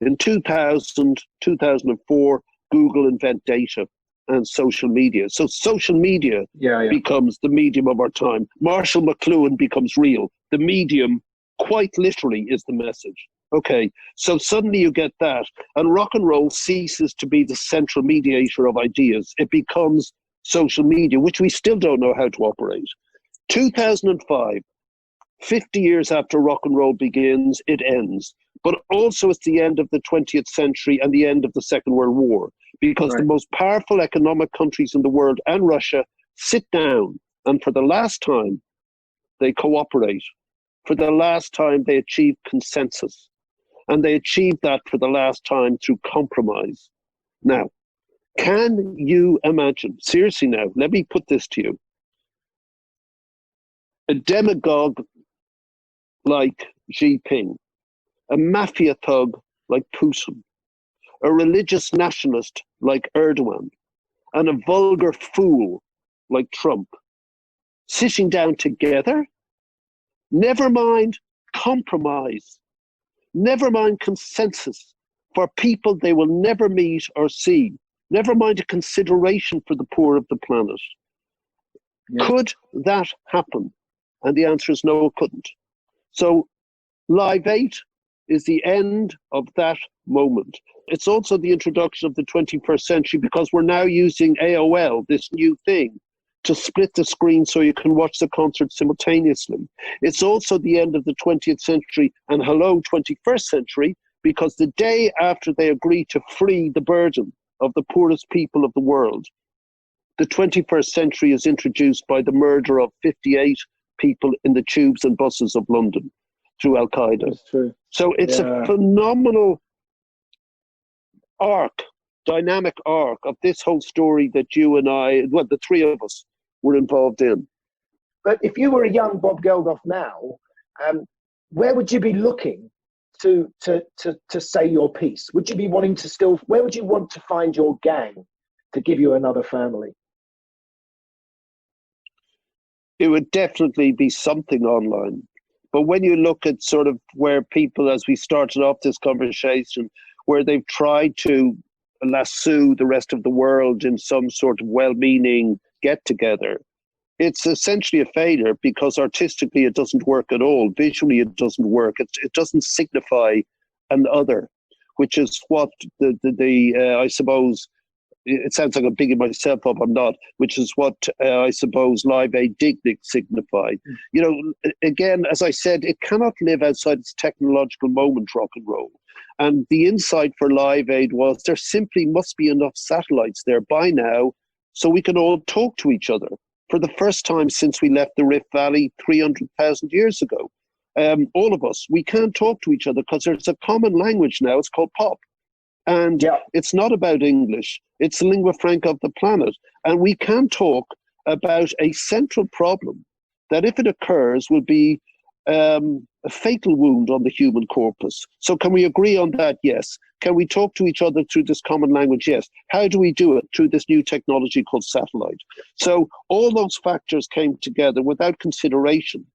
Speaker 3: In 2000, 2004, Google invent data and social media. So social media becomes the medium of our time. Marshall McLuhan becomes real. The medium, quite literally, is the message. Okay, so suddenly you get that, and rock and roll ceases to be the central mediator of ideas. It becomes social media, which we still don't know how to operate. 2005, 50 years after rock and roll begins, it ends. But also it's the end of the 20th century and the end of the Second World War, because the most powerful economic countries in the world and Russia sit down, and for the last time, they cooperate. For the last time, they achieve consensus. And they achieved that for the last time through compromise. Now, can you imagine, seriously now, let me put this to you, a demagogue like Xi Jinping, a mafia thug like Putin, a religious nationalist like Erdogan, and a vulgar fool like Trump, sitting down together? Never mind compromise, never mind consensus for people they will never meet or see, never mind a consideration for the poor of the planet. Yeah. Could that happen? And the answer is no, it couldn't. So Live 8 is the end of that moment. It's also the introduction of the 21st century, because we're now using AOL, this new thing, to split the screen so you can watch the concert simultaneously. It's also the end of the 20th century and hello 21st century, because the day after they agreed to free the burden of the poorest people of the world, the 21st century is introduced by the murder of 58 people in the tubes and buses of London through Al-Qaeda.
Speaker 4: That's true.
Speaker 3: So it's a phenomenal arc, dynamic arc of this whole story that you and I, well, the three of us, were involved in.
Speaker 4: But if you were a young Bob Geldof now, where would you be looking to say your piece? Would you be wanting to still, where would you want to find your gang to give you another family?
Speaker 3: It would definitely be something online. But when you look at sort of where people, as we started off this conversation, where they've tried to lasso the rest of the world in some sort of well-meaning get-together, it's essentially a failure, because artistically it doesn't work at all. Visually it doesn't work. It doesn't signify an other, which is what I suppose, it sounds like I'm bigging myself up, I'm not, which is what I suppose Live Aid did signify. You know, again, as I said, it cannot live outside its technological moment, rock and roll. And the insight for Live Aid was there simply must be enough satellites there by now so we can all talk to each other. For the first time since we left the Rift Valley 300,000 years ago, all of us, we can't talk to each other because there's a common language now. It's called pop. And it's not about English. It's the lingua franca of the planet. And we can talk about a central problem that, if it occurs, will be a fatal wound on the human corpus. So can we agree on that? Yes. Can we talk to each other through this common language? Yes. How do we do it? Through this new technology called satellite. So all those factors came together without consideration.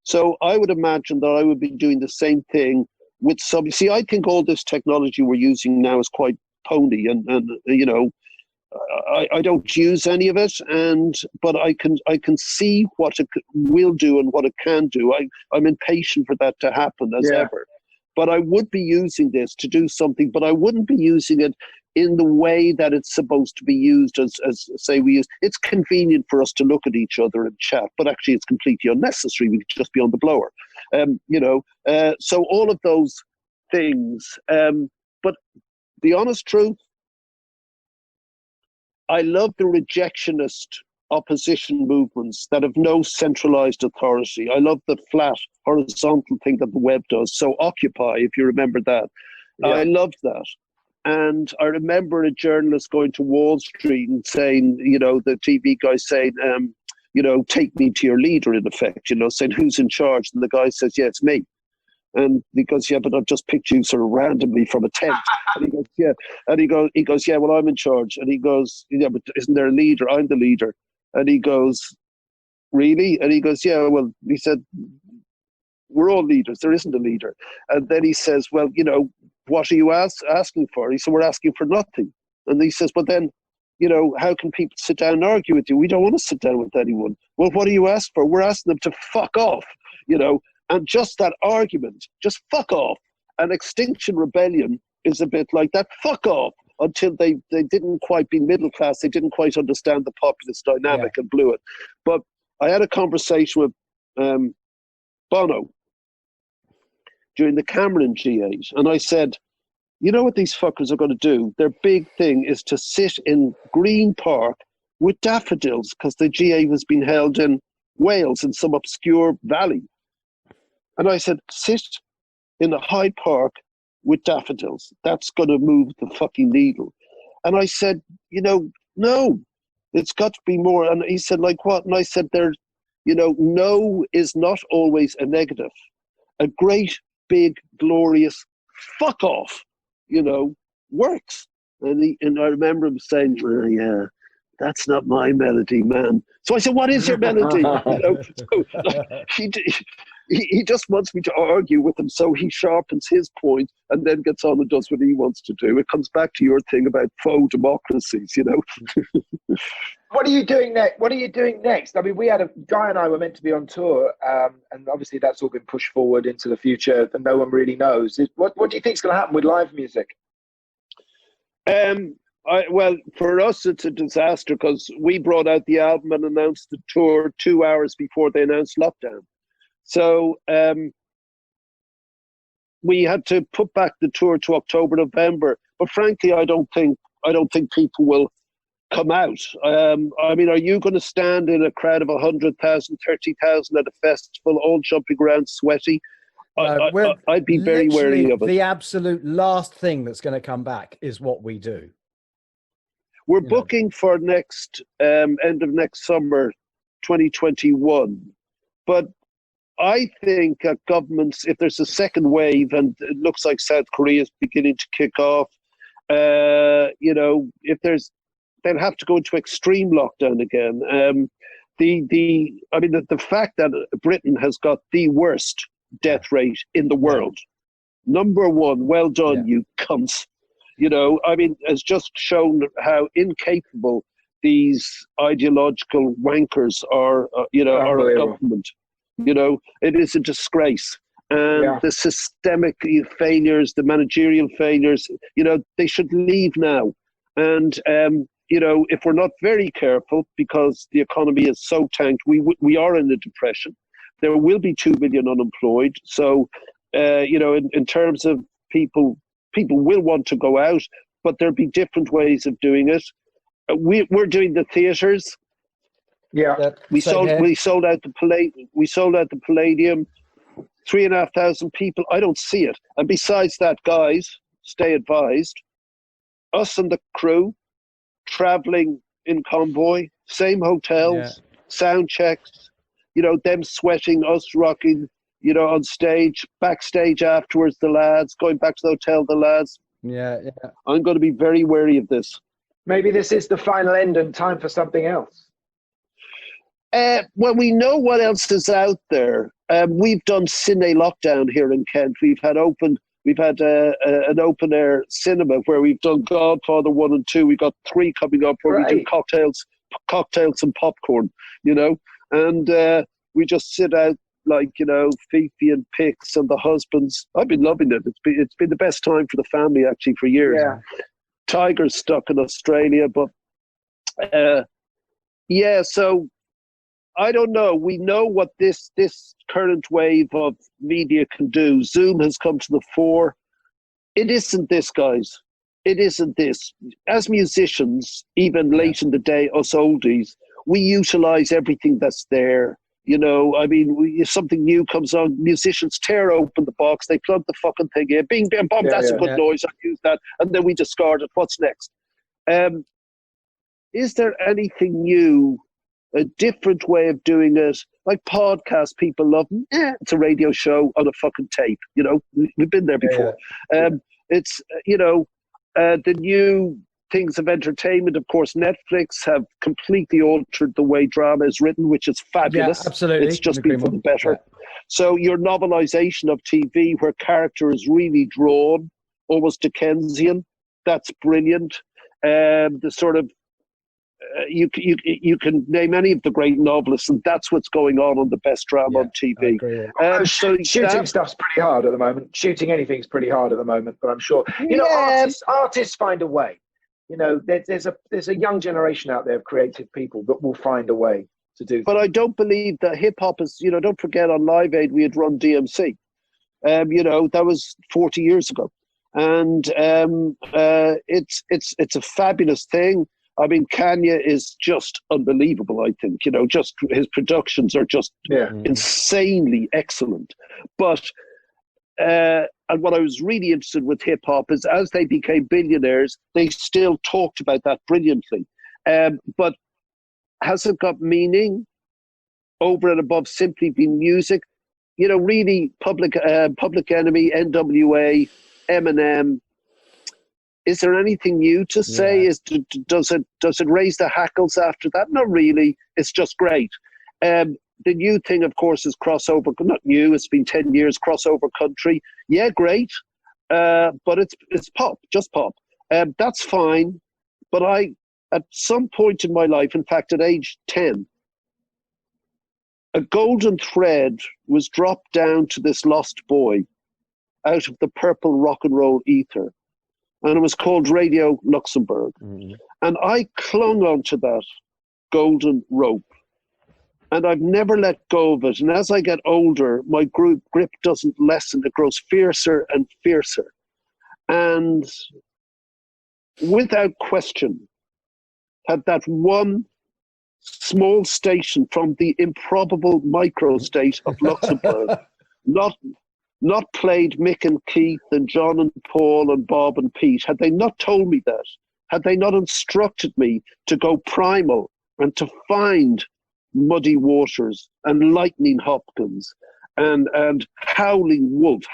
Speaker 3: So I would imagine that I would be doing the same thing with some. See, I think all this technology we're using now is quite pony, and you know, I don't use any of it, but I can see what it will do and what it can do. I'm impatient for that to happen as ever. But I would be using this to do something, but I wouldn't be using it in the way that it's supposed to be used as say we use. It's convenient for us to look at each other and chat, but actually it's completely unnecessary. We could just be on the blower. You know, so all of those things. But the honest truth, I love the rejectionist opposition movements that have no centralized authority. I love the flat, horizontal thing that the web does. So Occupy, if you remember that. Yeah. I loved that. And I remember a journalist going to Wall Street and saying, you know, the TV guy saying, you know, take me to your leader, in effect, you know, saying, who's in charge? And the guy says, yeah, it's me. And he goes, yeah, but I've just picked you sort of randomly from a tent. And he goes, yeah. And he goes, yeah, well, I'm in charge. And he goes, yeah, but isn't there a leader? I'm the leader. And he goes, really? And he goes, yeah, well, he said, we're all leaders. There isn't a leader. And then he says, well, you know, what are you asking for? He said, we're asking for nothing. And he says, well, then, you know, how can people sit down and argue with you? We don't want to sit down with anyone. Well, what do you ask for? We're asking them to fuck off, you know. And just that argument, just fuck off. And Extinction Rebellion is a bit like that, fuck off, until they didn't quite be middle class. They didn't quite understand the populist dynamic and blew it. But I had a conversation with Bono during the Cameron G8. And I said, you know what these fuckers are going to do? Their big thing is to sit in Green Park with daffodils, because the G8 has been held in Wales in some obscure valley. And I said, sit in a Hyde Park with daffodils. That's going to move the fucking needle. And I said, you know, no, it's got to be more. And he said, like what? And I said, you know, no is not always a negative. A great, big, glorious fuck off, you know, works. And I remember him saying, well, yeah, that's not my melody, man. So I said, what is your melody? You know, so, like, he just wants me to argue with him, so he sharpens his point and then gets on and does what he wants to do. It comes back to your thing about faux democracies, you know.
Speaker 4: What are you doing next? What are you doing next? I mean, Guy and I were meant to be on tour, and obviously that's all been pushed forward into the future, and no one really knows. What do you think is going to happen with live music?
Speaker 3: Well, for us, it's a disaster because we brought out the album and announced the tour 2 hours before they announced lockdown. So we had to put back the tour to October, November. But frankly, I don't think people will come out. I mean, are you going to stand in a crowd of 100,000, 30,000 at a festival, all jumping around sweaty? I'd be very wary of it.
Speaker 5: The absolute last thing that's going to come back is what we do.
Speaker 3: We're booking for next end of next summer, 2021. But I think governments, if there's a second wave, and it looks like South Korea is beginning to kick off, you know, they'll have to go into extreme lockdown again. The fact that Britain has got the worst death rate in the world, number one, well done, you cunts. You know, I mean, has just shown how incapable these ideological wankers are, are a government. You know, it is a disgrace. And the systemic failures, the managerial failures, you know, they should leave now. And, you know, if we're not very careful, because the economy is so tanked, we are in a depression. There will be 2 million unemployed. So, you know, in terms of people will want to go out, but there'll be different ways of doing it. We're doing the theatres.
Speaker 4: Yeah,
Speaker 3: we sold out the Palladium, 3,500 people. I don't see it. And besides that, guys, stay advised. Us and the crew traveling in convoy, same hotels, sound checks. You know, them sweating, us rocking. You know, on stage, backstage afterwards, the lads going back to the hotel, the lads.
Speaker 5: Yeah.
Speaker 3: I'm going to be very wary of this.
Speaker 4: Maybe this is the final end and time for something else.
Speaker 3: Well, we know what else is out there. We've done Cine Lockdown here in Kent. We've had an open air cinema where we've done Godfather 1 and 2. We've got 3 coming up where we do cocktails and popcorn, you know, and we just sit out like, you know, Fifi and Pix and the husbands. I've been loving it. It's been the best time for the family actually for years.
Speaker 4: Yeah.
Speaker 3: Tiger's stuck in Australia, but so I don't know. We know what this current wave of media can do. Zoom has come to the fore. It isn't this, guys. It isn't this. As musicians, even late in the day, us oldies, we utilize everything that's there. You know, I mean, if something new comes on, musicians tear open the box, they plug the fucking thing in, bing, bang, bum, that's a good noise, I use that, and then we discard it. What's next? Is there anything new, a different way of doing it? Like podcasts, people love them. It's a radio show on a fucking tape. You know, we've been there before. It's, you know, the new things of entertainment. Of course, Netflix have completely altered the way drama is written, which is fabulous.
Speaker 5: Yeah, absolutely.
Speaker 3: It's just been for the better. Yeah. So your novelization of TV, where character is really drawn, almost Dickensian, that's brilliant. The sort of you can name any of the great novelists, and that's what's going on the best drama on TV.
Speaker 4: Shooting stuff's pretty hard at the moment. Shooting anything's pretty hard at the moment, but I'm sure artists find a way. You know, there's a young generation out there of creative people that will find a way to do. But
Speaker 3: I don't believe that hip hop is. You know, don't forget on Live Aid we had run DMC. You know, that was 40 years ago, and it's a fabulous thing. I mean, Kanye is just unbelievable, I think. You know, just his productions are just insanely excellent. But, and what I was really interested with hip-hop is as they became billionaires, they still talked about that brilliantly. But has it got meaning over and above simply being music? You know, really, Public Enemy, NWA, Eminem, is there anything new to say? Does it raise the hackles after that? Not really. It's just great. The new thing, of course, is crossover. Not new. It's been 10 years. Crossover country. Yeah, great. But it's pop, just pop. That's fine. But at some point in my life, in fact, at age 10, a golden thread was dropped down to this lost boy out of the purple rock and roll ether. And it was called Radio Luxembourg. Mm-hmm. And I clung onto that golden rope. And I've never let go of it. And as I get older, my grip doesn't lessen. It grows fiercer and fiercer. And without question, had that one small station from the improbable microstate of Luxembourg not played Mick and Keith and John and Paul and Bob and Pete, had they not told me that, had they not instructed me to go primal and to find Muddy Waters and Lightning Hopkins and Howling Wolf,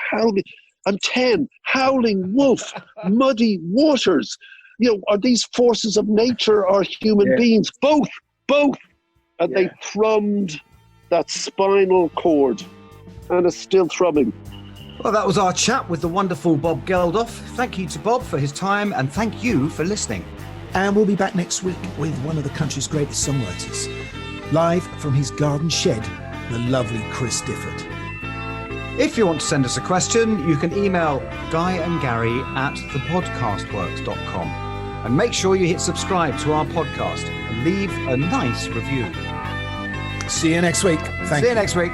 Speaker 3: I'm 10, Howling Wolf, Muddy Waters, you know, are these forces of nature or human beings? Both. And they thrummed that spinal cord, and it's still thrumming.
Speaker 1: Well, that was our chat with the wonderful Bob Geldof. Thank you to Bob for his time, and thank you for listening.
Speaker 2: And we'll be back next week with one of the country's greatest songwriters. Live from his garden shed, the lovely Chris Difford.
Speaker 1: If you want to send us a question, you can email guyandgary@thepodcastworks.com. And make sure you hit subscribe to our podcast and leave a nice review.
Speaker 2: See you next week.
Speaker 1: See you next week.